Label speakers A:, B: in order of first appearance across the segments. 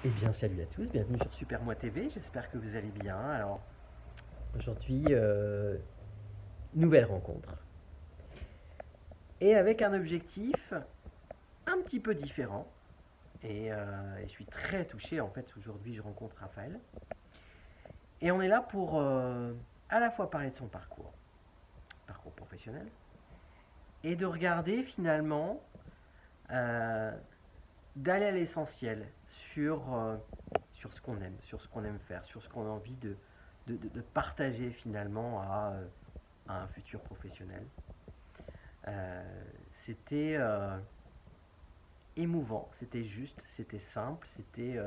A: Eh bien, salut à tous, bienvenue sur Super Moi TV, j'espère que vous allez bien. Alors, aujourd'hui, nouvelle rencontre. Et avec un objectif un petit peu différent. Et je suis très touché, en fait, aujourd'hui, je rencontre Raphaël. Et on est là pour à la fois parler de son parcours professionnel, et de regarder finalement, euh, d'aller à l'essentiel sur ce qu'on aime, sur ce qu'on aime faire, sur ce qu'on a envie de partager finalement à un futur professionnel. Euh, c'était émouvant, c'était juste, c'était simple, c'était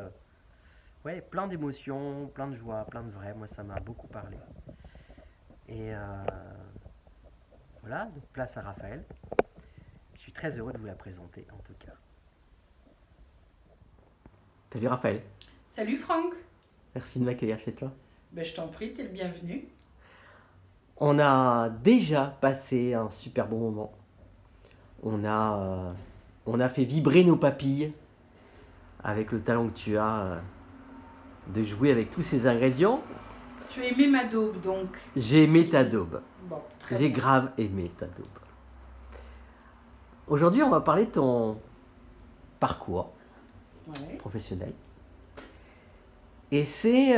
A: ouais, plein d'émotions, plein de joie, plein de vrai. Moi, ça m'a beaucoup parlé. Et voilà, donc place à Raphaël. Je suis très heureux de vous la présenter en tout cas. Salut Raphaël,
B: Salut Franck.
A: merci de m'accueillir chez toi.
B: Ben, je t'en prie, t'es le bienvenu.
A: On a déjà passé un super bon moment. On a, euh, on a fait vibrer nos papilles avec le talent que tu as de jouer avec tous ces ingrédients.
B: Tu as aimé ma daube donc.
A: J'ai aimé ta daube.
B: Bon, très
A: J'ai
B: bien.
A: grave aimé ta daube. Aujourd'hui, on va parler de ton parcours
B: Ouais.
A: professionnel. Et c'est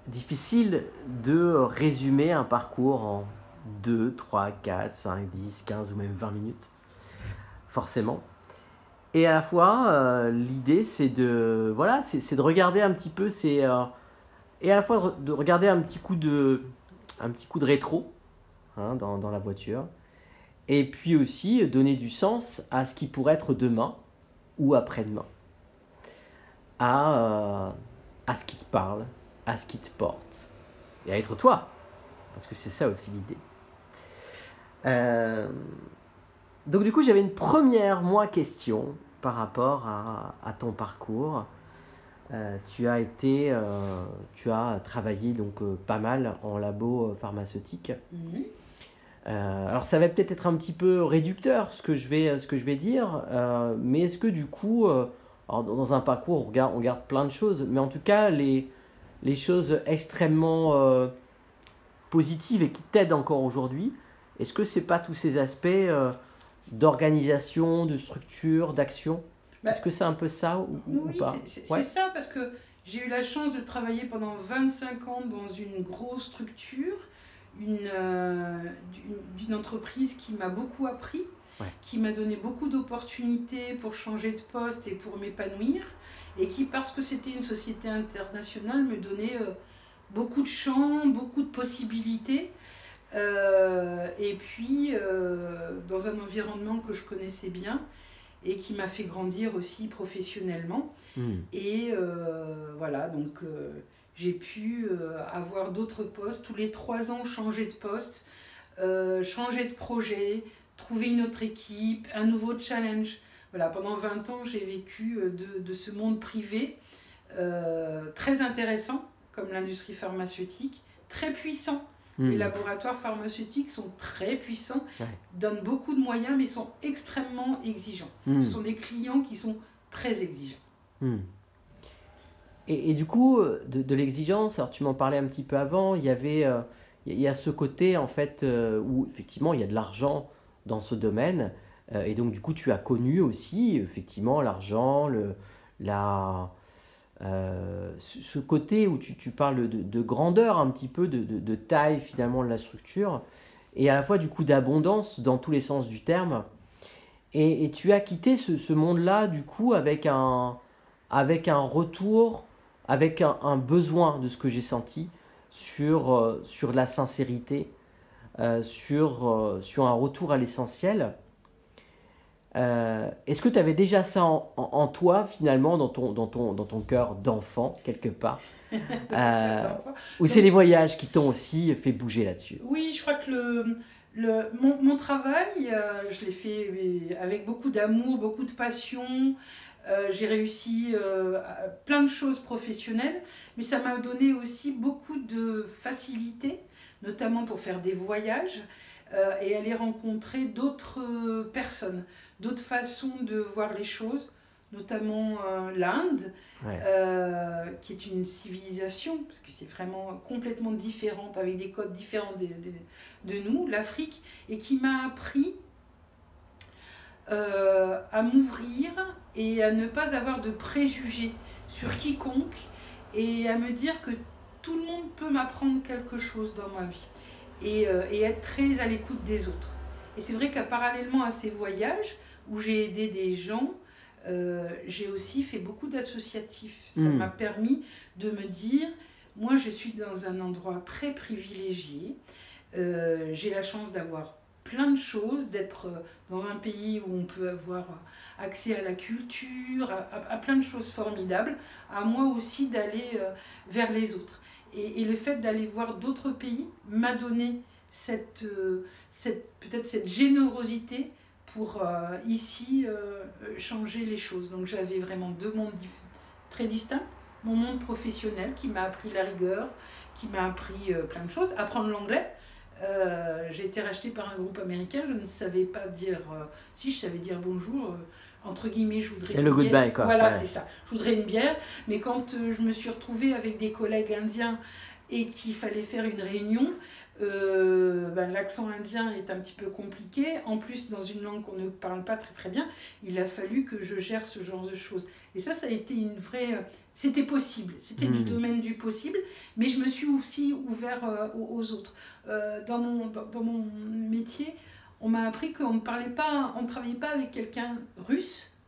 A: difficile de résumer un parcours en 2, 3, 4, 5, 10, 15 ou même 20 minutes. Forcément. Et à la fois, l'idée, c'est de regarder un petit peu, et à la fois de regarder un petit coup de rétro hein, dans la voiture, et puis aussi donner du sens à ce qui pourrait être demain ou après-demain, à ce qui te parle, à ce qui te porte, et à être toi, parce que c'est ça aussi l'idée. Euh, donc du coup, j'avais une première, question par rapport à ton parcours. Tu as travaillé donc pas mal en labo pharmaceutique.
B: Mhm.
A: Alors ça va peut-être être un petit peu réducteur ce que je vais dire, mais est-ce que du coup, alors dans un parcours on regarde plein de choses, mais en tout cas les choses extrêmement positives et qui t'aident encore aujourd'hui, est-ce que c'est pas tous ces aspects d'organisation, de structure, d'action?
B: Bah,
A: Est-ce que c'est un peu ça ou
B: oui,
A: pas?
B: c'est
A: Ouais.
B: ça parce que j'ai eu la chance de travailler pendant 25 ans dans une grosse structure, d'une entreprise qui m'a beaucoup appris,
A: Ouais.
B: qui m'a donné beaucoup d'opportunités pour changer de poste et pour m'épanouir, et qui, parce que c'était une société internationale, me donnait beaucoup de champs, beaucoup de possibilités. Et puis, dans un environnement que je connaissais bien et qui m'a fait grandir aussi professionnellement.
A: Hmm.
B: Et voilà, donc j'ai pu avoir d'autres postes. Tous les 3 ans, changer de poste, changer de projet, trouver une autre équipe, un nouveau challenge. Voilà, pendant 20 ans, j'ai vécu de ce monde privé très intéressant, comme l'industrie pharmaceutique, très puissant. Les laboratoires pharmaceutiques sont très puissants,
A: Ouais.
B: donnent beaucoup de moyens, mais sont extrêmement exigeants. Ce sont des clients qui sont très exigeants.
A: Et du coup, de l'exigence, alors tu m'en parlais un petit peu avant, il y a ce côté en fait où effectivement il y a de l'argent dans ce domaine, et donc du coup tu as connu aussi effectivement l'argent, ce côté où tu parles de grandeur un petit peu, de taille finalement de la structure, et à la fois du coup d'abondance dans tous les sens du terme. Et tu as quitté ce monde-là du coup avec un retour, avec un besoin de ce que j'ai senti sur la sincérité, sur un retour à l'essentiel. Est-ce que tu avais déjà ça en toi finalement dans ton cœur d'enfant quelque part, ou c'est
B: Donc,
A: les voyages qui t'ont aussi fait bouger là-dessus?
B: oui, je crois que mon travail, je l'ai fait avec beaucoup d'amour, beaucoup de passion. J'ai réussi plein de choses professionnelles, mais ça m'a donné aussi beaucoup de facilité, notamment pour faire des voyages et aller rencontrer d'autres personnes, d'autres façons de voir les choses, notamment l'Inde,
A: Ouais.
B: qui est une civilisation, parce que c'est vraiment complètement différente, avec des codes différents de nous, l'Afrique, et qui m'a appris à m'ouvrir et à ne pas avoir de préjugés sur quiconque, et à me dire que tout le monde peut m'apprendre quelque chose dans ma vie, et être très à l'écoute des autres. Et c'est vrai qu'à parallèlement à ces voyages, où j'ai aidé des gens, j'ai aussi fait beaucoup d'associatifs. Ça m'a permis de me dire, moi je suis dans un endroit très privilégié, j'ai la chance d'avoir plein de choses, d'être dans un pays où on peut avoir accès à la culture, à plein de choses formidables, à moi aussi d'aller vers les autres. Et le fait d'aller voir d'autres pays m'a donné peut-être cette générosité pour ici changer les choses. Donc j'avais vraiment deux mondes très distincts. Mon monde professionnel qui m'a appris la rigueur, qui m'a appris plein de choses. Apprendre l'anglais. J'ai été rachetée par un groupe américain, je ne savais pas dire... si, je savais dire bonjour, entre guillemets, je voudrais...
A: Et le goodbye, quoi.
B: Voilà,
A: Ouais.
B: c'est ça. Je voudrais une bière, mais quand je me suis retrouvée avec des collègues indiens et qu'il fallait faire une réunion, l'accent indien est un petit peu compliqué. En plus, dans une langue qu'on ne parle pas très très bien, il a fallu que je gère ce genre de choses. Et ça a été une vraie... C'était possible, c'était du domaine du possible, mais je me suis aussi ouvert aux autres. Dans mon métier, on m'a appris qu'on ne travaillait pas avec quelqu'un russe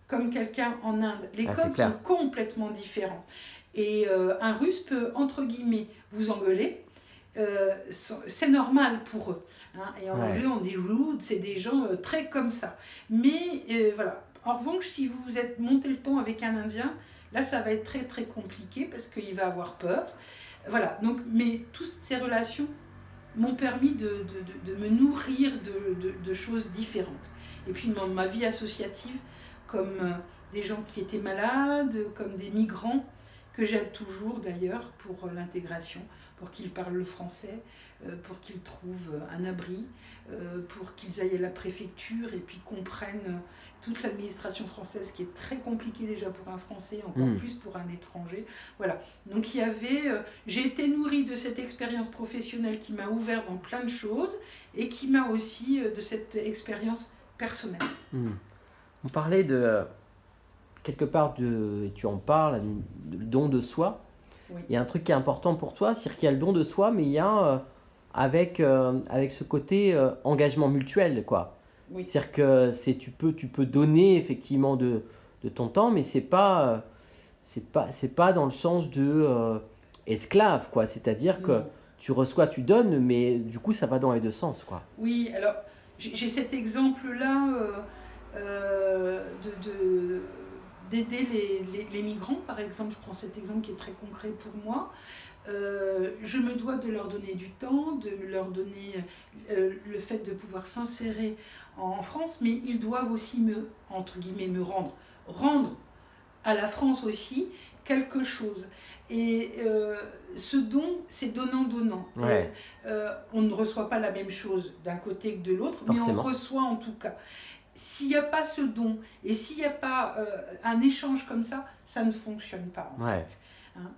B: comme quelqu'un en Inde. Les codes sont complètement différents. Et un russe peut, entre guillemets, vous engueuler. C'est normal pour eux. Hein. Et en anglais, on dit rude, c'est des gens très comme ça. Mais voilà. En revanche, si vous êtes monté le ton avec un Indien, là, ça va être très très compliqué parce qu'il va avoir peur. Voilà. Donc, mais toutes ces relations m'ont permis de me nourrir de choses différentes. Et puis, ma vie associative, comme des gens qui étaient malades, comme des migrants, que j'aide toujours d'ailleurs pour l'intégration, pour qu'ils parlent le français, pour qu'ils trouvent un abri, pour qu'ils aillent à la préfecture et puis comprennent toute l'administration française qui est très compliquée déjà pour un Français, encore plus pour un étranger. Voilà. Donc j'ai été nourrie de cette expérience professionnelle qui m'a ouvert dans plein de choses et qui m'a aussi de cette expérience personnelle.
A: On parlait de quelque part et tu en parles, le don de soi.
B: Oui.
A: Il y a un truc qui est important pour toi, c'est-à-dire qu'il y a le don de soi, mais il y a avec ce côté engagement mutuel, quoi.
B: Oui.
A: C'est-à-dire que tu peux donner effectivement de ton temps, mais c'est pas dans le sens de esclave, quoi. C'est-à-dire que tu reçois, tu donnes, mais du coup ça va dans les deux sens, quoi.
B: Oui, alors j'ai cet exemple-là d'aider les migrants, par exemple. Je prends cet exemple qui est très concret pour moi. Je me dois de leur donner du temps, de leur donner le fait de pouvoir s'insérer en France, mais ils doivent aussi entre guillemets, me rendre à la France aussi quelque chose. Et ce don, c'est donnant-donnant.
A: Ouais.
B: On ne reçoit pas la même chose d'un côté que de l'autre, mais on reçoit en tout cas. S'il n'y a pas ce don et s'il n'y a pas un échange comme ça ne fonctionne pas en fait. Hein,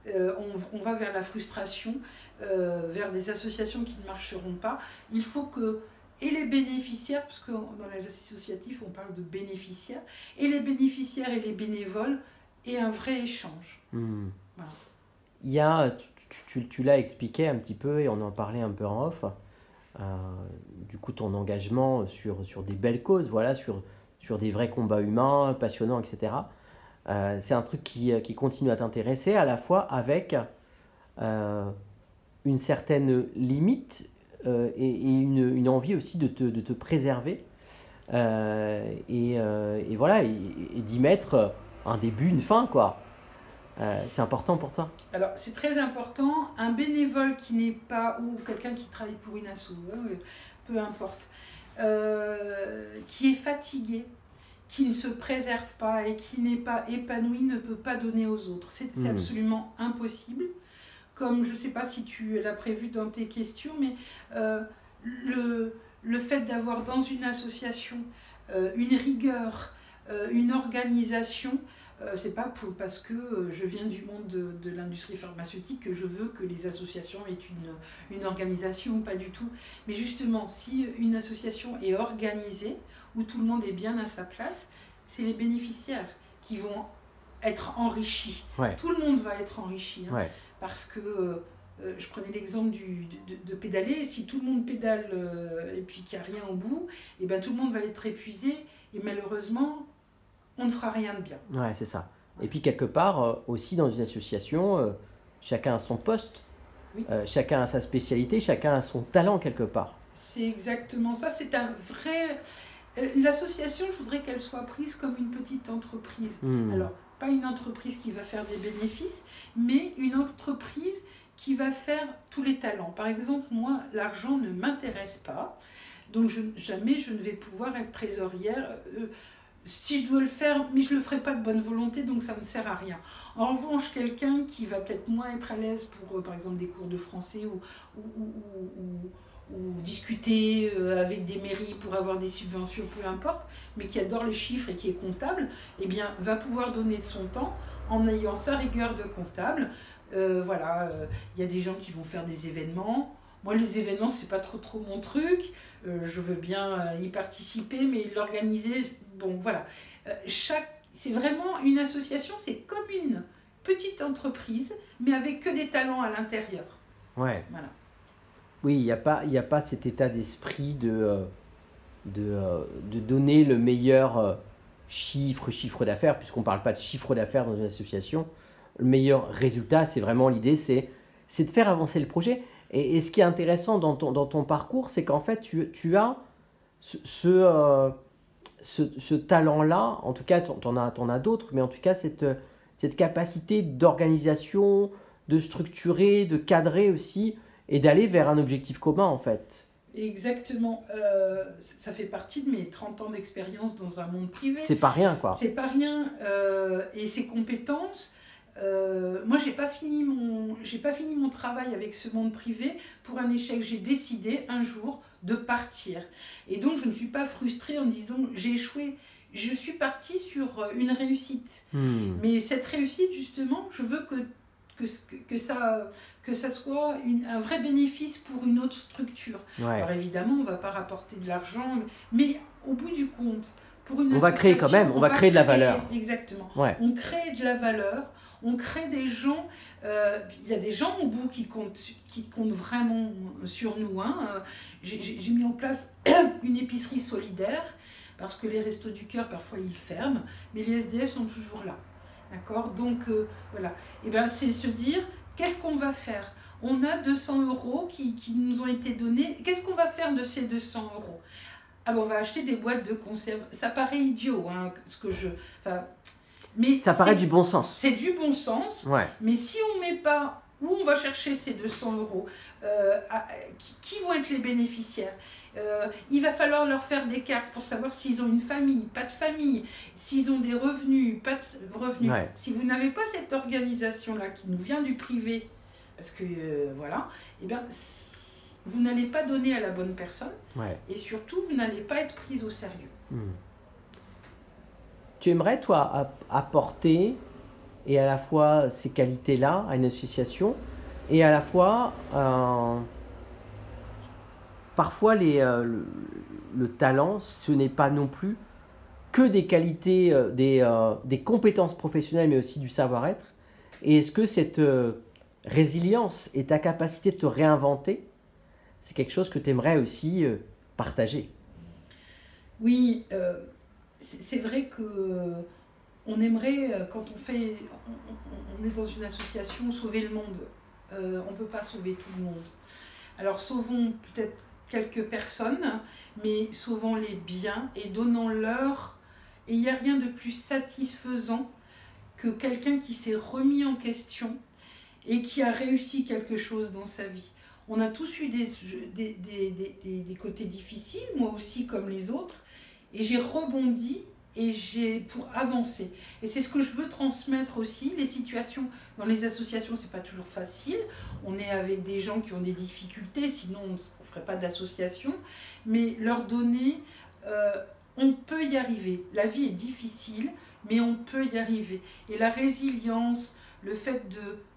B: on va vers la frustration, vers des associations qui ne marcheront pas. Il faut que et les bénéficiaires, parce que dans les associatifs on parle de bénéficiaires, et les bénéficiaires et les bénévoles aient un vrai échange. Voilà.
A: Il y a, tu l'as expliqué un petit peu et on en parlait un peu en off. Du coup, ton engagement sur des belles causes, voilà, sur des vrais combats humains, passionnants, etc. C'est un truc qui continue à t'intéresser, à la fois avec une certaine limite et une envie aussi de te préserver. Et voilà, et d'y mettre un début, une fin, quoi. C'est important pour toi?
B: Alors, c'est très important. Un bénévole qui n'est pas, ou quelqu'un qui travaille pour une asso, peu importe, qui est fatigué, qui ne se préserve pas et qui n'est pas épanoui, ne peut pas donner aux autres. C'est absolument impossible. Comme, je ne sais pas si tu l'as prévu dans tes questions, mais le fait d'avoir dans une association une rigueur, une organisation. C'est pas parce que je viens du monde de l'industrie pharmaceutique que je veux que les associations aient une organisation, pas du tout. Mais justement, si une association est organisée, où tout le monde est bien à sa place, c'est les bénéficiaires qui vont être enrichis.
A: Ouais.
B: Tout le monde va être enrichi. Hein,
A: ouais.
B: parce que je prenais l'exemple de pédaler. Si tout le monde pédale et puis qu'il n'y a rien au bout, et ben, tout le monde va être épuisé et malheureusement, on ne fera rien de bien.
A: Ouais, c'est ça. Et puis quelque part, aussi dans une association, chacun a son poste,
B: Oui.
A: Chacun a sa spécialité, chacun a son talent quelque part.
B: C'est exactement ça. C'est un vrai... L'association, je voudrais qu'elle soit prise comme une petite entreprise. Alors, pas une entreprise qui va faire des bénéfices, mais une entreprise qui va faire tous les talents. Par exemple, moi, l'argent ne m'intéresse pas, donc jamais je ne vais pouvoir être trésorière. Si je dois le faire, mais je ne le ferai pas de bonne volonté, donc ça ne sert à rien. En revanche, quelqu'un qui va peut-être moins être à l'aise pour, par exemple, des cours de français ou discuter avec des mairies pour avoir des subventions, peu importe, mais qui adore les chiffres et qui est comptable, eh bien, va pouvoir donner de son temps en ayant sa rigueur de comptable. Voilà, y a des gens qui vont faire des événements. Moi, les événements, c'est pas trop mon truc. Je veux bien y participer, mais l'organiser, bon, voilà. C'est vraiment une association, c'est comme une petite entreprise, mais avec que des talents à l'intérieur.
A: Ouais.
B: Voilà.
A: Oui, il n'y a pas cet état d'esprit de donner le meilleur chiffre d'affaires, puisqu'on ne parle pas de chiffre d'affaires dans une association. Le meilleur résultat, c'est vraiment l'idée, c'est de faire avancer le projet. Et ce qui est intéressant dans ton parcours, c'est qu'en fait, tu as ce talent-là, en tout cas, tu en as d'autres, mais en tout cas, cette capacité d'organisation, de structurer, de cadrer aussi, et d'aller vers un objectif commun, en fait.
B: Exactement. Ça fait partie de mes 30 ans d'expérience dans un monde privé.
A: C'est pas rien, quoi.
B: C'est pas rien. Et ces compétences, moi, j'ai pas fini mon travail avec ce monde privé pour un échec. J'ai décidé un jour de partir. Et donc, je ne suis pas frustrée en disant j'ai échoué. Je suis partie sur une réussite. Mais cette réussite, justement, je veux que ça soit un vrai bénéfice pour une autre structure.
A: Ouais.
B: Alors évidemment, on ne va pas rapporter de l'argent, mais au bout du compte, pour une
A: on va créer quand même, on va créer de la valeur.
B: Exactement.
A: Ouais.
B: On crée de la valeur, on crée des gens. Il y a des gens au bout qui comptent vraiment sur nous. Hein. J'ai mis en place une épicerie solidaire parce que les restos du cœur, parfois, ils ferment, mais les SDF sont toujours là. D'accord ? Donc, voilà. Et ben, c'est se dire, qu'est-ce qu'on va faire ? On a 200 € qui nous ont été donnés. Qu'est-ce qu'on va faire de ces 200 €? Ah ben, on va acheter des boîtes de conserve. Ça paraît idiot, hein, mais
A: ça paraît du bon sens.
B: C'est du bon sens,
A: ouais.
B: Mais si on ne met pas où on va chercher ces 200 €, qui vont être les bénéficiaires ? Il va falloir leur faire des cartes pour savoir s'ils ont une famille, pas de famille, s'ils ont des revenus, pas de revenus.
A: Ouais.
B: Si vous n'avez pas cette organisation-là qui nous vient du privé, parce que voilà, eh bien, vous n'allez pas donner à la bonne personne,
A: ouais.
B: Et surtout, vous n'allez pas être prise au sérieux.
A: Tu aimerais, toi, apporter et à la fois ces qualités-là à une association et à la fois parfois le talent, ce n'est pas non plus que des qualités, des compétences professionnelles, mais aussi du savoir-être. Et est-ce que cette résilience et ta capacité de te réinventer, c'est quelque chose que tu aimerais aussi partager?
B: Oui, c'est vrai que on aimerait, quand on est dans une association, sauver le monde. On ne peut pas sauver tout le monde. Alors sauvons peut-être quelques personnes, mais sauvons-les bien et donnons-leur. Et il n'y a rien de plus satisfaisant que quelqu'un qui s'est remis en question et qui a réussi quelque chose dans sa vie. On a tous eu des côtés difficiles, moi aussi comme les autres, et j'ai rebondi pour avancer. Et c'est ce que je veux transmettre aussi. Les situations dans les associations, c'est pas toujours facile. On est avec des gens qui ont des difficultés, sinon on ne ferait pas d'association. Mais leur donner on peut y arriver. La vie est difficile, mais on peut y arriver. Et la résilience, le fait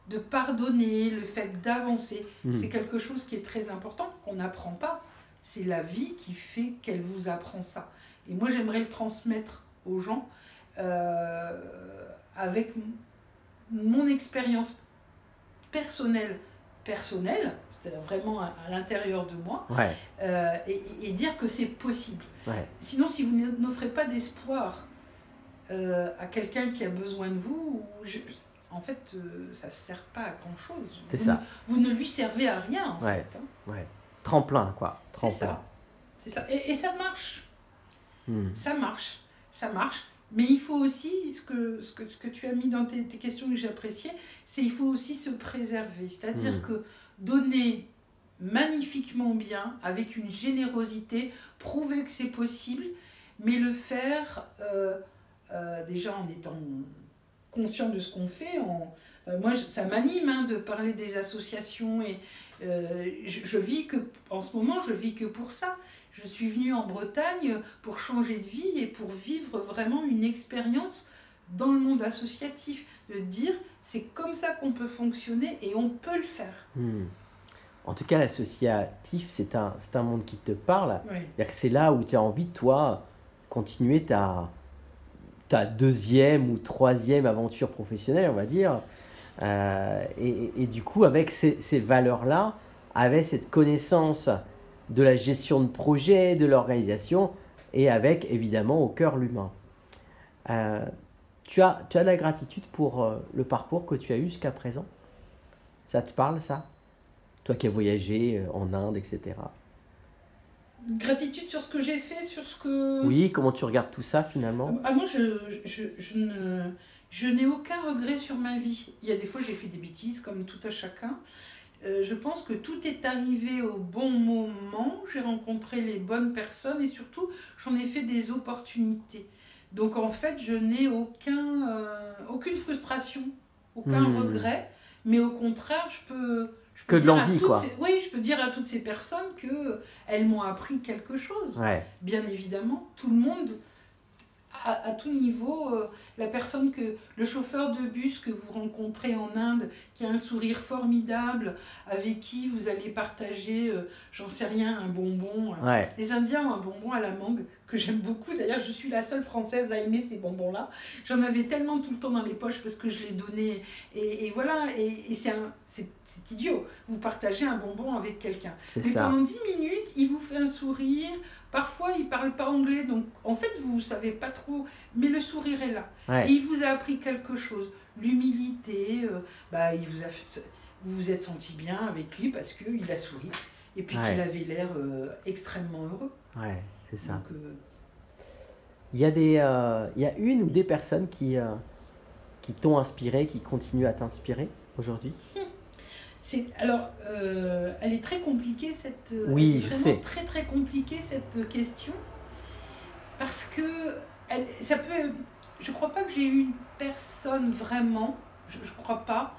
B: de pardonner, le fait d'avancer, c'est quelque chose qui est très important, qu'on n'apprend pas. C'est la vie qui fait qu'elle vous apprend ça. Et moi, j'aimerais le transmettre aux gens avec mon expérience personnelle, c'est-à-dire vraiment à l'intérieur de moi, et dire que c'est possible. Sinon, si vous n'offrez pas d'espoir à quelqu'un qui a besoin de vous, en fait, ça ne sert pas à grand-chose. Vous ne lui servez à rien, en fait. Hein.
A: Tremplin, quoi. Tremplin.
B: C'est ça. Et ça marche. Ça marche. Mais il faut aussi, ce que tu as mis dans tes questions que j'ai appréciées, c'est il faut aussi se préserver. C'est-à-dire que donner magnifiquement bien, avec une générosité, prouver que c'est possible, mais le faire déjà en étant conscient de ce qu'on fait. Moi, ça m'anime de parler des associations et je vis que, en ce moment, je vis que pour ça. Je suis venue en Bretagne pour changer de vie et pour vivre vraiment une expérience dans le monde associatif. De dire, c'est comme ça qu'on peut fonctionner et on peut le faire.
A: En tout cas, l'associatif, c'est un monde qui te parle. C'est là où tu as envie, toi, continuer ta deuxième ou troisième aventure professionnelle, on va dire. Et du coup, avec ces valeurs-là, avec cette connaissance de la gestion de projet, de l'organisation, et avec, évidemment, au cœur l'humain. Tu as de la gratitude pour le parcours que tu as eu jusqu'à présent? Ça te parle, ça? Toi qui as voyagé en Inde, etc.
B: Gratitude sur ce que j'ai fait, sur ce que...
A: Oui, comment tu regardes tout ça, finalement?
B: Moi, je n'ai aucun regret sur ma vie. Il y a des fois, j'ai fait des bêtises, comme tout à chacun. Je pense que tout est arrivé au bon moment, j'ai rencontré les bonnes personnes et surtout, j'en ai fait des opportunités. Donc en fait, je n'ai aucune frustration, aucun regret, mais au contraire, je peux
A: que de l'envie, quoi.
B: Je peux dire à toutes ces personnes qu'elles m'ont appris quelque chose. Bien évidemment, tout le monde... À tout niveau, le chauffeur de bus que vous rencontrez en Inde, qui a un sourire formidable, avec qui vous allez partager, j'en sais rien, un bonbon. Les Indiens ont un bonbon à la mangue que j'aime beaucoup. D'ailleurs, je suis la seule Française à aimer ces bonbons-là. J'en avais tellement tout le temps dans les poches parce que je les donnais. Et voilà, et c'est idiot. Vous partagez un bonbon avec quelqu'un. Mais pendant 10 minutes, il vous fait un sourire. Parfois, il ne parle pas anglais, donc en fait, vous ne savez pas trop, mais le sourire est là. Et il vous a appris quelque chose. L'humilité, vous vous êtes senti bien avec lui parce qu'il a souri. Et puis qu'il avait l'air extrêmement heureux.
A: C'est ça. Donc, il y a une ou des personnes qui t'ont inspiré, qui continuent à t'inspirer aujourd'hui?
B: Elle est très compliquée très très compliquée cette question parce que je crois pas que j'ai eu une personne vraiment, je crois pas.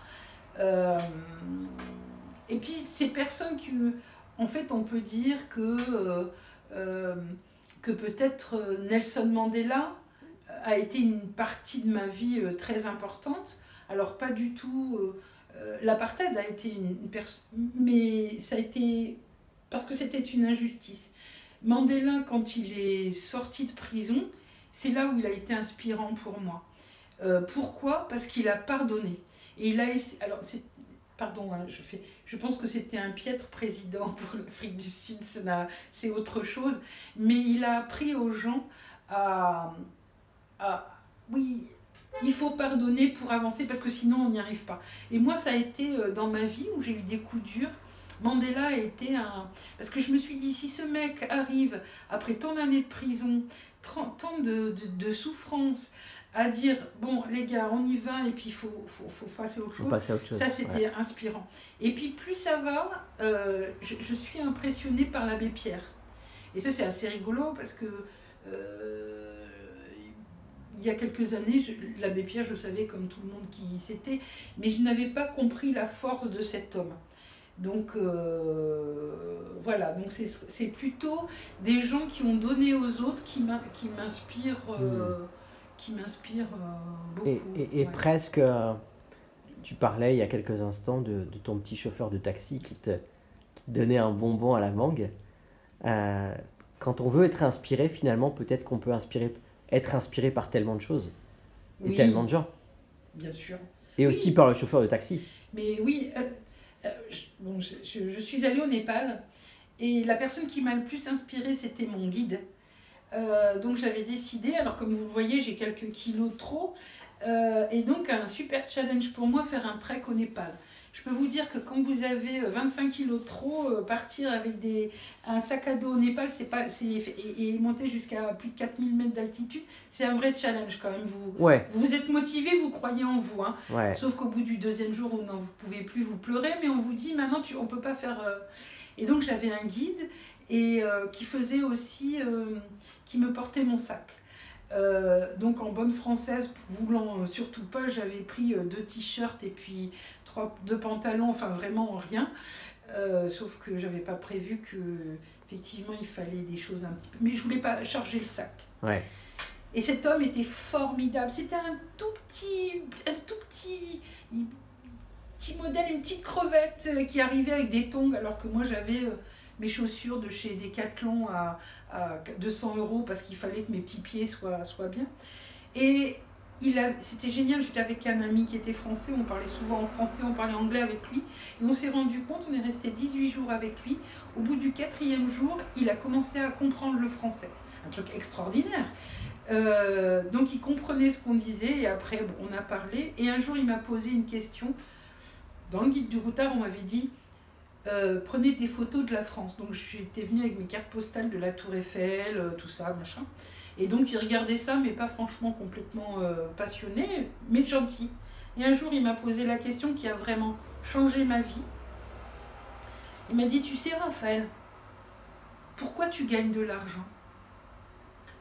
B: Et puis ces personnes en fait on peut dire que peut-être Nelson Mandela a été une partie de ma vie très importante. Alors pas du tout. L'apartheid a été mais ça a été parce que c'était une injustice. Mandela, quand il est sorti de prison, c'est là où il a été inspirant pour moi. Pourquoi? Parce qu'il a pardonné. Et je pense que c'était un piètre président pour l'Afrique du Sud, c'est autre chose. Mais il a appris aux gens il faut pardonner pour avancer parce que sinon on n'y arrive pas. Et moi, ça a été dans ma vie où j'ai eu des coups durs. Mandela a été parce que je me suis dit, si ce mec arrive après tant d'années de prison, tant de souffrance, à dire, bon les gars, on y va et puis il faut passer à autre chose. Ça, c'était inspirant. Et puis plus ça va, je suis impressionnée par l'abbé Pierre. Et ça, c'est assez rigolo parce que... il y a quelques années, l'abbé Pierre, je savais comme tout le monde qui c'était, mais je n'avais pas compris la force de cet homme. Donc voilà, donc c'est plutôt des gens qui ont donné aux autres qui m'inspirent beaucoup.
A: Et
B: Ouais.
A: presque, tu parlais il y a quelques instants de ton petit chauffeur de taxi qui te donnait un bonbon à la mangue. Euh, Quand on veut être inspiré, finalement, peut-être qu'on peut être inspiré par tellement de choses et tellement
B: Oui,
A: de gens.
B: bien sûr.
A: Et aussi
B: Oui,
A: par le chauffeur de taxi.
B: mais oui, bon, je suis allée au Népal et la personne qui m'a le plus inspirée, c'était mon guide. Donc j'avais décidé, alors comme vous le voyez, j'ai quelques kilos de trop, et donc un super challenge pour moi, faire un trek au Népal. Je peux vous dire que quand vous avez 25 kilos de trop, partir avec un sac à dos au Népal, et monter jusqu'à plus de 4000 mètres d'altitude, c'est un vrai challenge quand même.
A: Ouais,
B: Vous êtes motivé, vous croyez en vous, hein.
A: ouais.
B: Sauf qu'au bout du deuxième jour, vous n'en pouvez plus, vous pleurez, mais on vous dit maintenant on ne peut pas faire... Et donc j'avais un guide et qui faisait aussi... qui me portait mon sac. Donc en bonne française, voulant surtout pas, j'avais pris 2 t-shirts et puis 2 pantalons, enfin vraiment rien. Sauf que j'avais pas prévu que effectivement il fallait des choses un petit peu. Mais je voulais pas charger le sac.
A: Ouais.
B: Et cet homme était formidable. C'était un tout petit modèle, une petite crevette qui arrivait avec des tongs, alors que moi j'avais mes chaussures de chez Decathlon à 200 € parce qu'il fallait que mes petits pieds soient bien. Et c'était génial, j'étais avec un ami qui était français, on parlait souvent en français, on parlait anglais avec lui, et on s'est rendu compte, on est resté 18 jours avec lui, au bout du 4e jour, il a commencé à comprendre le français. Un truc extraordinaire. Donc il comprenait ce qu'on disait, et après on a parlé, et un jour il m'a posé une question. Dans le guide du routard, on m'avait dit prenez des photos de la France. Donc j'étais venue avec mes cartes postales de la Tour Eiffel, tout ça, machin. Et donc il regardait ça, mais pas franchement complètement passionné, mais gentil. Et un jour, il m'a posé la question qui a vraiment changé ma vie. Il m'a dit, tu sais Raphaël, pourquoi tu gagnes de l'argent?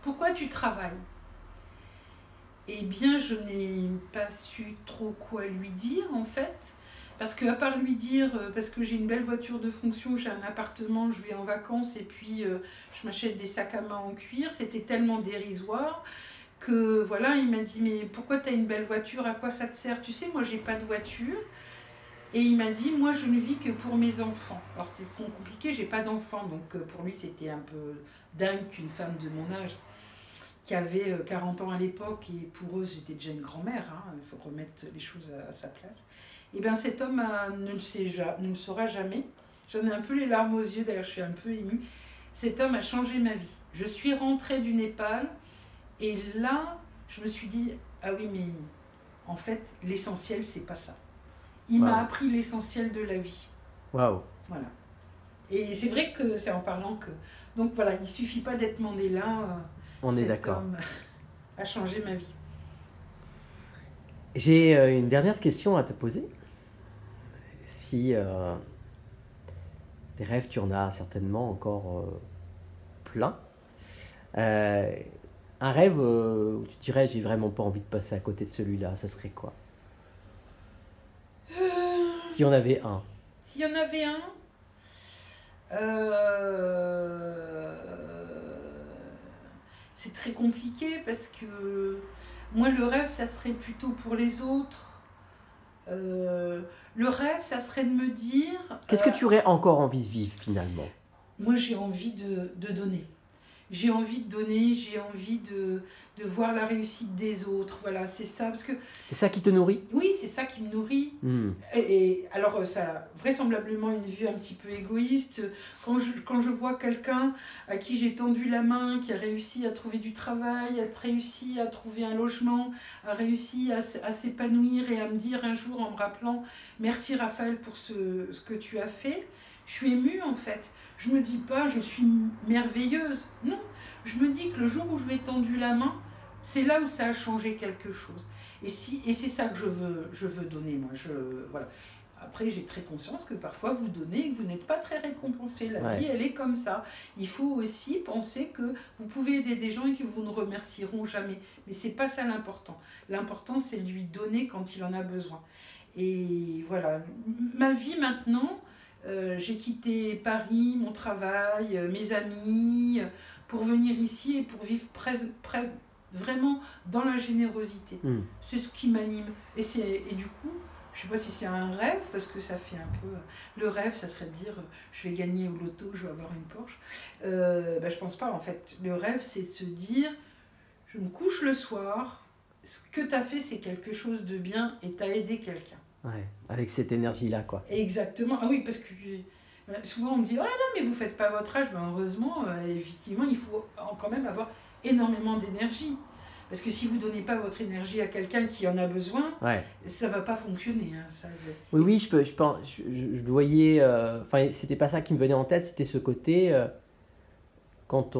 B: Pourquoi tu travailles? Eh bien, je n'ai pas su trop quoi lui dire en fait. Parce qu'à part lui dire, parce que j'ai une belle voiture de fonction, j'ai un appartement, je vais en vacances et puis je m'achète des sacs à main en cuir, c'était tellement dérisoire que voilà, il m'a dit mais pourquoi tu as une belle voiture, à quoi ça te sert? Tu sais, moi j'ai pas de voiture. Et il m'a dit, moi je ne vis que pour mes enfants. Alors c'était trop compliqué, j'ai pas d'enfants, donc pour lui c'était un peu dingue qu'une femme de mon âge qui avait 40 ans à l'époque, et pour eux j'étais déjà une grand-mère, hein, il faut remettre les choses à sa place. Et bien cet homme ne le saura jamais. J'en ai un peu les larmes aux yeux, d'ailleurs je suis un peu émue. Cet homme a changé ma vie. Je suis rentrée du Népal et là je me suis dit, ah oui mais en fait l'essentiel c'est pas ça. Il m'a appris l'essentiel de la vie.
A: Waouh.
B: Voilà. Et c'est vrai que c'est en parlant que... Donc voilà, il ne suffit pas d'être Mandela.
A: On est d'accord.
B: Cet homme a changé ma vie.
A: J'ai une dernière question à te poser. Si des rêves, tu en as certainement encore plein. Un rêve où tu dirais j'ai vraiment pas envie de passer à côté de celui-là, ça serait quoi? S'il y en avait un.
B: S'il y en avait un, c'est très compliqué parce que moi le rêve ça serait plutôt pour les autres. Le rêve ça serait de me dire...
A: Qu'est-ce que tu aurais encore envie de vivre finalement?
B: Moi j'ai envie de donner. J'ai envie de donner, j'ai envie de voir la réussite des autres. Voilà, c'est ça. Parce que,
A: c'est ça qui te nourrit?
B: Oui, c'est ça qui me nourrit. Et alors, ça a vraisemblablement une vue un petit peu égoïste. Quand je vois quelqu'un à qui j'ai tendu la main, qui a réussi à trouver du travail, a réussi à trouver un logement, a réussi à s'épanouir et à me dire un jour en me rappelant « Merci Raphaël pour ce que tu as fait », je suis émue en fait. Je me dis pas je suis merveilleuse. Non, je me dis que le jour où je lui ai tendu la main, c'est là où ça a changé quelque chose. Et c'est ça que je veux donner moi. Voilà. Après, j'ai très conscience que parfois vous donnez et que vous n'êtes pas très récompensé. La vie, elle est comme ça. Il faut aussi penser que vous pouvez aider des gens et que vous ne remercieront jamais. Mais c'est pas ça l'important. L'important, c'est de lui donner quand il en a besoin. Et voilà. Ma vie maintenant... J'ai quitté Paris, mon travail, mes amis, pour venir ici et pour vivre vraiment dans la générosité. C'est ce qui m'anime. Et du coup, je ne sais pas si c'est un rêve, parce que ça fait un peu... Le rêve, ça serait de dire, je vais gagner au loto, je vais avoir une Porsche. Je ne pense pas, en fait. Le rêve, c'est de se dire, je me couche le soir, ce que tu as fait, c'est quelque chose de bien et tu as aidé quelqu'un.
A: Ouais, avec cette énergie-là, quoi.
B: Exactement. Ah oui, parce que souvent on me dit, oh là là, mais vous ne faites pas votre âge. Heureusement, effectivement, il faut quand même avoir énormément d'énergie. Parce que si vous ne donnez pas votre énergie à quelqu'un qui en a besoin, ça ne va pas fonctionner. Hein,
A: Oui, je voyais... c'était pas ça qui me venait en tête, c'était ce côté... quand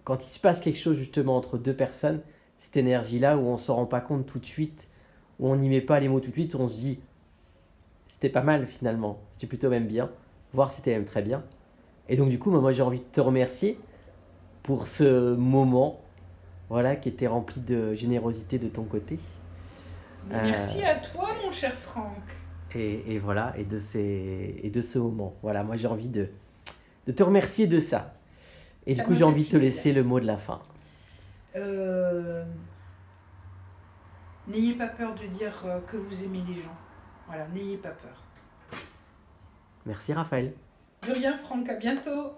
A: il se passe quelque chose justement entre deux personnes, cette énergie-là où on ne s'en rend pas compte tout de suite, où on n'y met pas les mots tout de suite, on se dit c'était pas mal finalement, c'était plutôt même bien, voire c'était même très bien. Et donc du coup, moi j'ai envie de te remercier pour ce moment, voilà, qui était rempli de générosité de ton côté.
B: Merci à toi, mon cher Franck.
A: Et voilà, et de ce moment. Voilà, moi j'ai envie de te remercier de ça. Et du coup, j'ai envie de te laisser le mot de la fin.
B: N'ayez pas peur de dire que vous aimez les gens. Voilà, n'ayez pas peur.
A: Merci Raphaël.
B: De rien Franck, à bientôt.